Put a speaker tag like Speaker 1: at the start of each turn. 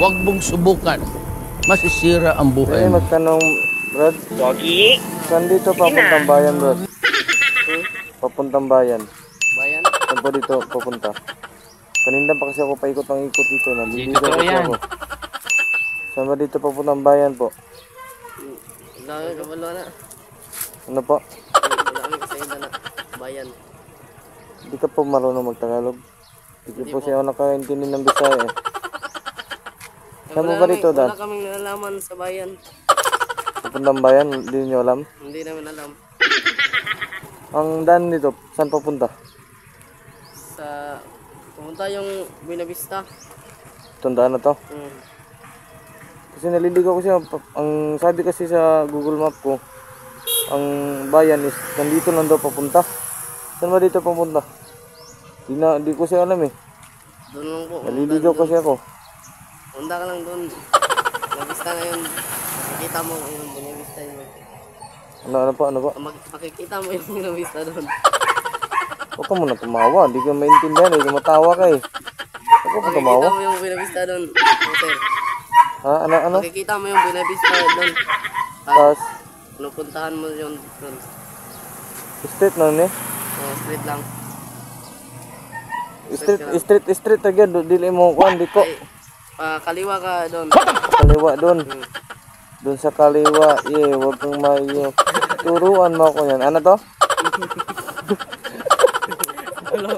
Speaker 1: Huwag mong subukan. Masisira ang buhay mo.
Speaker 2: Magtanong, Brad.
Speaker 3: Pogi.
Speaker 2: Saan dito papuntang bayan, Brad? Papuntang bayan.
Speaker 3: Bayan?
Speaker 2: Saan po dito papunta? Kanina pa kasi ako paikot ng ikot dito. Naliligaw kasi ako. Saan ba dito papuntang bayan po?
Speaker 3: Wala na.
Speaker 2: Ano po?
Speaker 3: Wala kami kasi na bayan.
Speaker 2: Hindi ka po marunong magtagalog. Hindi po siya ako nakaintindi ng Bisaya eh. Saan mo ba dito, Dan?
Speaker 3: Wala kaming nalalaman sa bayan.
Speaker 2: Papuntang bayan, hindi niyo alam?
Speaker 3: Hindi namin alam.
Speaker 2: Ang Dan dito, saan papunta?
Speaker 3: Pumunta yung Buena Vista.
Speaker 2: Tandaan na to? Kasi naliligaw ko siya. Ang sabi kasi sa Google Map ko, ang bayan is nandito lang daw papunta. Saan ba dito papunta? Di ko siya alam eh.
Speaker 3: Doon lang po.
Speaker 2: Naliligaw kasi ako.
Speaker 3: Punta ka lang doon. Buena Vista ngayon. Makikita mo yung Buena Vista yun.
Speaker 2: Ano po?
Speaker 3: Makikita mo yung Buena Vista doon.
Speaker 2: Huwag ka muna tumawa. Di ka maintindihan eh. Matawa ka eh. Huwag ka tumawa.
Speaker 3: Makikita mo yung Buena Vista doon. Sir.
Speaker 2: Ha? Ano?
Speaker 3: Makikita mo yung Buena Vista doon.
Speaker 2: Tapos,
Speaker 3: Pupuntahan mo yun doon.
Speaker 2: street na eh.
Speaker 3: Street lang.
Speaker 2: Street agad. Dili mo kuhan. Di ko.
Speaker 3: Kaliwa ka doon.
Speaker 2: Kaliwa doon. Doon sa kaliwa. Huwag kang mayo. Turuan mo ako yan. Ano to?
Speaker 3: Hello,